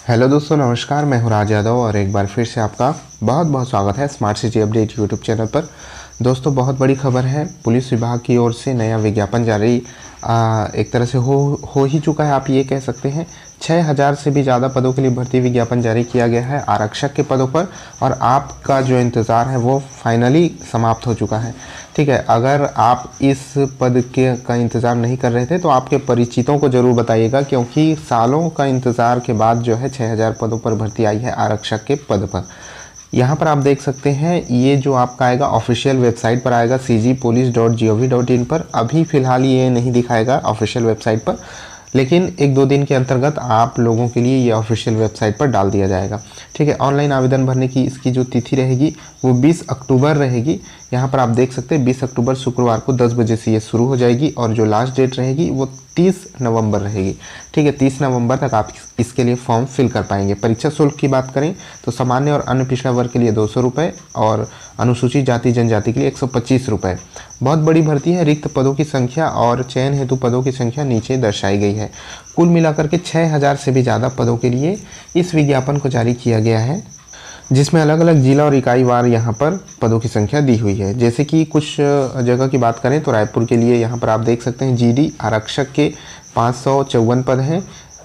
Hello दोस्तों, नमस्कार। मैं हूं राज यादव और एक बार फिर से आपका बहुत बहुत स्वागत है smart city update YouTube channel पर। दोस्तों, बहुत बड़ी खबर है। पुलिस विभाग की ओर से नया विज्ञापन जारी एक तरह से हो ही चुका है, आप ये कह सकते हैं। 6000 से भी ज़्यादा पदों के लिए भर्ती विज्ञापन जारी किया गया है आरक्षक के पदों पर, और आपका जो इंतज़ार है वो फाइनली समाप्त हो चुका है। ठीक है, अगर आप इस पद के का इंतज़ार नहीं कर रहे थे तो आपके परिचितों को ज़रूर बताइएगा, क्योंकि सालों का इंतज़ार के बाद जो है 6000 पदों पर भर्ती आई है आरक्षक के पद पर। यहाँ पर आप देख सकते हैं, ये जो आपका आएगा ऑफिशियल वेबसाइट पर आएगा cgpolice.gov.in पर। अभी फ़िलहाल ये नहीं दिखाएगा ऑफिशियल वेबसाइट पर, लेकिन 1-2 दिन के अंतर्गत आप लोगों के लिए ये ऑफिशियल वेबसाइट पर डाल दिया जाएगा। ठीक है, ऑनलाइन आवेदन भरने की इसकी जो तिथि रहेगी वो 20 अक्टूबर रहेगी। यहाँ पर आप देख सकते हैं 20 अक्टूबर शुक्रवार को 10 बजे से ये शुरू हो जाएगी, और जो लास्ट डेट रहेगी वो 30 नवंबर रहेगी। ठीक है, 30 नवंबर तक आप इसके लिए फॉर्म फिल कर पाएंगे। परीक्षा शुल्क की बात करें तो सामान्य और अन्य पिछड़ा वर्ग के लिए 200 रुपये और अनुसूचित जाति जनजाति के लिए 125 रुपये। बहुत बड़ी भर्ती है। रिक्त पदों की संख्या और चयन हेतु पदों की संख्या नीचे दर्शाई गई है। कुल मिलाकर के 6000 से भी ज़्यादा पदों के लिए इस विज्ञापन को जारी किया गया है, जिसमें अलग अलग जिला और इकाई वार यहाँ पर पदों की संख्या दी हुई है। जैसे कि कुछ जगह की बात करें तो रायपुर के लिए यहाँ पर आप देख सकते हैं जीडी आरक्षक के 554 पद हैं,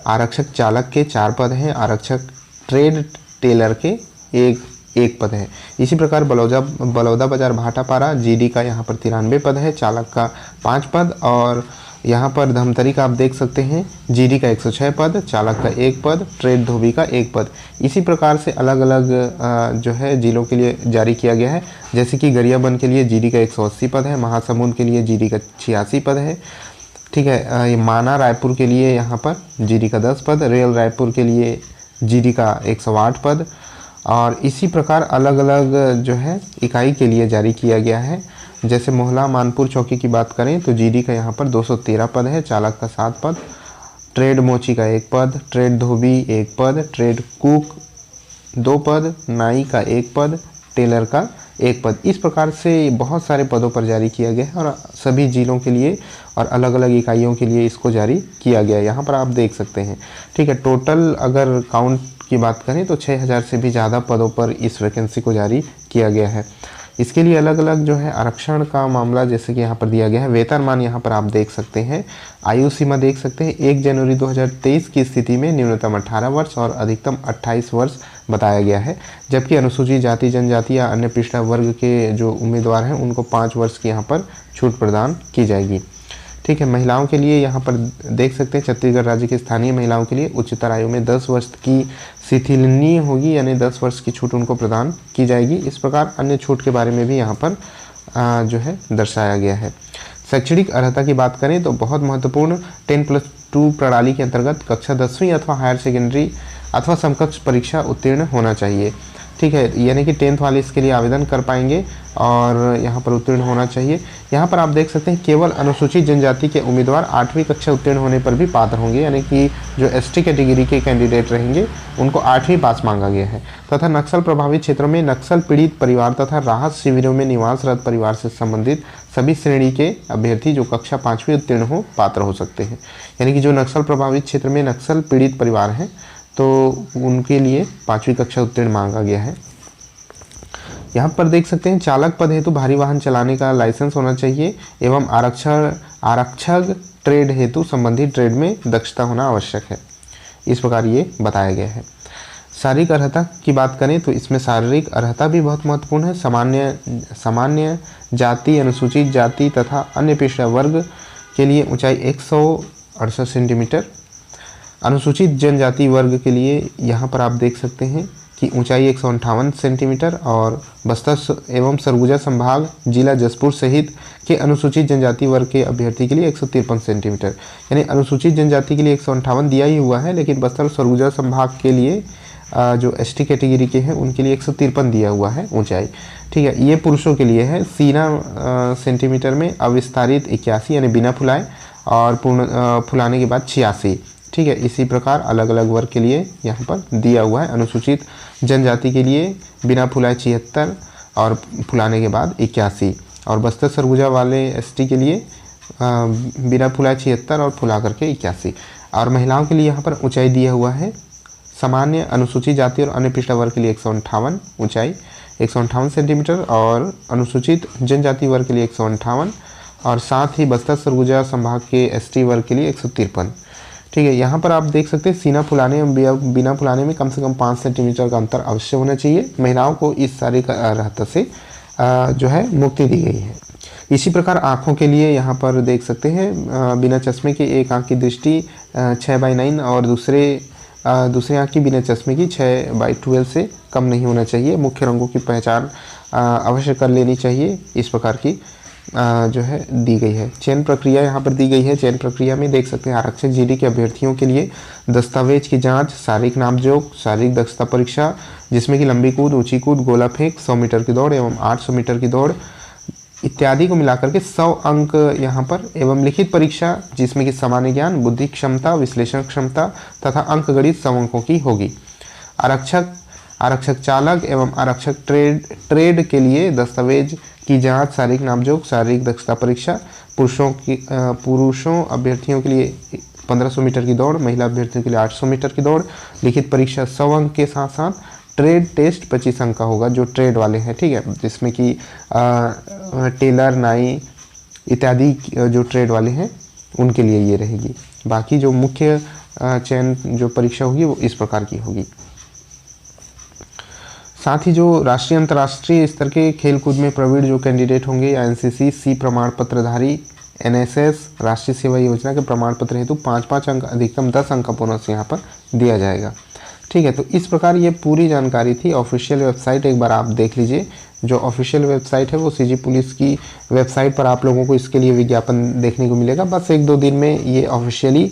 आरक्षक चालक के 4 पद हैं, आरक्षक ट्रेड टेलर के एक पद है। इसी प्रकार बलौदा बाजार भाटापारा जीडी का यहाँ पर 93 पद है, चालक का 5 पद, और यहाँ पर धमतरी का आप देख सकते हैं जीडी का 106 पद, चालक का 1 पद, ट्रेड धोबी का 1 पद। इसी प्रकार से अलग अलग जो है जिलों के लिए जारी किया गया है। जैसे कि गरियाबंद के लिए जीडी का 180 पद है, महासमुंद के लिए जीडी का 86 पद है। ठीक है, माना रायपुर के लिए यहाँ पर जीडी का 10 पद, रेल रायपुर के लिए जीडी का 108 पद, और इसी प्रकार अलग अलग जो है इकाई के लिए जारी किया गया है। जैसे मोहला मानपुर चौकी की बात करें तो जीडी का यहाँ पर 213 पद है, चालक का 7 पद, ट्रेड मोची का 1 पद, ट्रेड धोबी 1 पद, ट्रेड कुक 2 पद, नाई का 1 पद, टेलर का 1 पद। इस प्रकार से बहुत सारे पदों पर जारी किया गया है, और सभी जिलों के लिए और अलग अलग इकाइयों के लिए इसको जारी किया गया है। यहाँ पर आप देख सकते हैं। ठीक है, टोटल अगर काउंट की बात करें तो 6000 से भी ज़्यादा पदों पर इस वैकेंसी को जारी किया गया है। इसके लिए अलग अलग जो है आरक्षण का मामला जैसे कि यहाँ पर दिया गया है। वेतनमान यहाँ पर आप देख सकते हैं, आयु सीमा देख सकते हैं। 1 जनवरी 2023 की स्थिति में न्यूनतम 18 वर्ष और अधिकतम 28 वर्ष बताया गया है, जबकि अनुसूचित जाति जनजाति या अन्य पिछड़ा वर्ग के जो उम्मीदवार हैं उनको 5 वर्ष की यहाँ पर छूट प्रदान की जाएगी। ठीक है, महिलाओं के लिए यहाँ पर देख सकते हैं छत्तीसगढ़ राज्य की स्थानीय महिलाओं के लिए उच्चतर आयु में 10 वर्ष की शिथिलनीय होगी, यानी 10 वर्ष की छूट उनको प्रदान की जाएगी। इस प्रकार अन्य छूट के बारे में भी यहाँ पर जो है दर्शाया गया है। शैक्षणिक अर्हता की बात करें तो बहुत महत्वपूर्ण 10+2 प्रणाली के अंतर्गत कक्षा 10वीं अथवा हायर सेकेंडरी अथवा समकक्ष परीक्षा उत्तीर्ण होना चाहिए। ठीक है, यानी कि 10th वाले इसके लिए आवेदन कर पाएंगे और यहाँ पर उत्तीर्ण होना चाहिए। यहाँ पर आप देख सकते हैं केवल अनुसूचित जनजाति के उम्मीदवार 8वीं कक्षा उत्तीर्ण होने पर भी पात्र होंगे, यानी कि जो एसटी कैटेगरी के कैंडिडेट रहेंगे उनको 8वीं पास मांगा गया है। तथा नक्सल प्रभावित क्षेत्रों में नक्सल पीड़ित परिवार तथा राहत शिविरों में निवासरत परिवार से संबंधित सभी श्रेणी के अभ्यर्थी जो कक्षा 5वीं उत्तीर्ण हो पात्र हो सकते हैं। यानी कि जो नक्सल प्रभावित क्षेत्र में नक्सल पीड़ित परिवार हैं तो उनके लिए 5वीं कक्षा उत्तीर्ण मांगा गया है। यहाँ पर देख सकते हैं चालक पद हेतु भारी वाहन चलाने का लाइसेंस होना चाहिए एवं आरक्षक ट्रेड हेतु संबंधित ट्रेड में दक्षता होना आवश्यक है। इस प्रकार ये बताया गया है। शारीरिक अर्हता की बात करें तो इसमें शारीरिक अर्हता भी बहुत महत्वपूर्ण है। सामान्य जाति, अनुसूचित जाति तथा अन्य पिछड़ा वर्ग के लिए ऊंचाई 168 सेंटीमीटर, अनुसूचित जनजाति वर्ग के लिए यहाँ पर आप देख सकते हैं कि ऊंचाई 158 सेंटीमीटर, और बस्तर एवं सरगुजा संभाग जिला जसपुर सहित के अनुसूचित जनजाति वर्ग के अभ्यर्थी के लिए 153 सेंटीमीटर। यानी अनुसूचित जनजाति के लिए 158 दिया ही हुआ है, लेकिन बस्तर और सरगुजा संभाग के लिए जो एसटी कैटेगरी के हैं उनके लिए 153 दिया हुआ है ऊंचाई। ठीक है, ये पुरुषों के लिए है। सीना सेंटीमीटर में अविस्तारित 81 यानी बिना फुलाए, और पूर्ण फुलाने के बाद 86। ठीक है, इसी प्रकार अलग अलग वर्ग के लिए यहाँ पर दिया हुआ है। अनुसूचित जनजाति के लिए बिना फुलाए 76 और फुलाने के बाद 81, और बस्तर सरगुजा वाले एसटी के लिए बिना फुलाए 76 और फुला करके 81। और महिलाओं के लिए यहाँ पर ऊंचाई दिया हुआ है सामान्य, अनुसूचित जाति और अन्य पिछड़ा वर्ग के लिए 158 ऊंचाई 158 सेंटीमीटर, और अनुसूचित जनजाति वर्ग के लिए 158, और साथ ही बस्तर सरगुजा संभाग के एसटी वर्ग के लिए 153। ठीक है, यहाँ पर आप देख सकते हैं सीना फुलाने एवं बिना फुलाने में कम से कम 5 सेंटीमीटर का अंतर अवश्य होना चाहिए। महिलाओं को इस शारीरिक अर्हता से जो है मुक्ति दी गई है। इसी प्रकार आँखों के लिए यहाँ पर देख सकते हैं बिना चश्मे के एक आँख की दृष्टि 6/9 और दूसरे आँख की बिना चश्मे की 6/12 से कम नहीं होना चाहिए। मुख्य रंगों की पहचान अवश्य कर लेनी चाहिए। इस प्रकार की जो है दी गई है। चयन प्रक्रिया यहाँ पर दी गई है। चयन प्रक्रिया में देख सकते हैं आरक्षक जीडी के अभ्यर्थियों के लिए दस्तावेज की जांच, शारीरिक नापजोख, शारीरिक दक्षता परीक्षा जिसमें कि लंबी कूद, ऊंची कूद, गोला फेंक, 100 मीटर की दौड़ एवं 800 मीटर की दौड़ इत्यादि को मिलाकर के 100 अंक यहाँ पर, एवं लिखित परीक्षा जिसमें कि सामान्य ज्ञान, बुद्धि क्षमता, विश्लेषण क्षमता तथा अंकगणित 100 अंकों की होगी। आरक्षक चालक एवं आरक्षक ट्रेड के लिए दस्तावेज की जांच, शारीरिक नापजोख, शारीरिक दक्षता परीक्षा, पुरुषों अभ्यर्थियों के लिए 1500 मीटर की दौड़, महिला अभ्यर्थियों के लिए 800 मीटर की दौड़, लिखित परीक्षा 100 अंक के साथ साथ ट्रेड टेस्ट 25 अंक का होगा जो ट्रेड वाले हैं। ठीक है, जिसमें कि टेलर, नाई इत्यादि जो ट्रेड वाले हैं उनके लिए ये रहेगी। बाकी जो मुख्य चयन जो परीक्षा होगी वो इस प्रकार की होगी। साथ ही जो राष्ट्रीय अंतर्राष्ट्रीय स्तर के खेलकूद में प्रवीण जो कैंडिडेट होंगे या एनसीसी सी प्रमाण पत्रधारी, एनएसएस राष्ट्रीय सेवा योजना के प्रमाण पत्र हेतु 5-5 अंक अधिकतम 10 अंक का बोनस यहाँ पर दिया जाएगा। ठीक है, तो इस प्रकार ये पूरी जानकारी थी। ऑफिशियल वेबसाइट एक बार आप देख लीजिए। जो ऑफिशियल वेबसाइट है वो सीजी पुलिस की वेबसाइट पर आप लोगों को इसके लिए विज्ञापन देखने को मिलेगा। बस 1-2 दिन में ये ऑफिशियली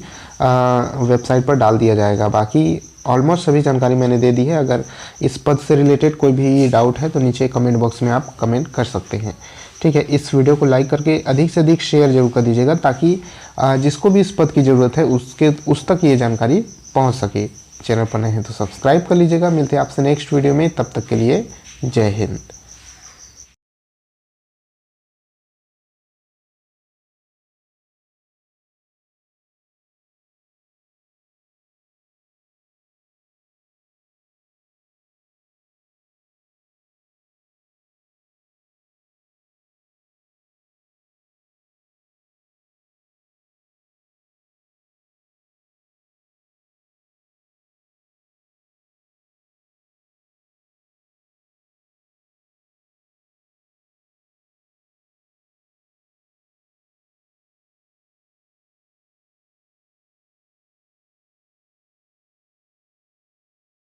वेबसाइट पर डाल दिया जाएगा। बाकी ऑलमोस्ट सभी जानकारी मैंने दे दी है। अगर इस पद से रिलेटेड कोई भी डाउट है तो नीचे कमेंट बॉक्स में आप कमेंट कर सकते हैं। ठीक है, इस वीडियो को लाइक करके अधिक से अधिक शेयर जरूर कर दीजिएगा ताकि जिसको भी इस पद की ज़रूरत है उस तक ये जानकारी पहुंच सके। चैनल पर नए हैं तो सब्सक्राइब कर लीजिएगा। मिलते हैं आपसे नेक्स्ट वीडियो में, तब तक के लिए जय हिंद।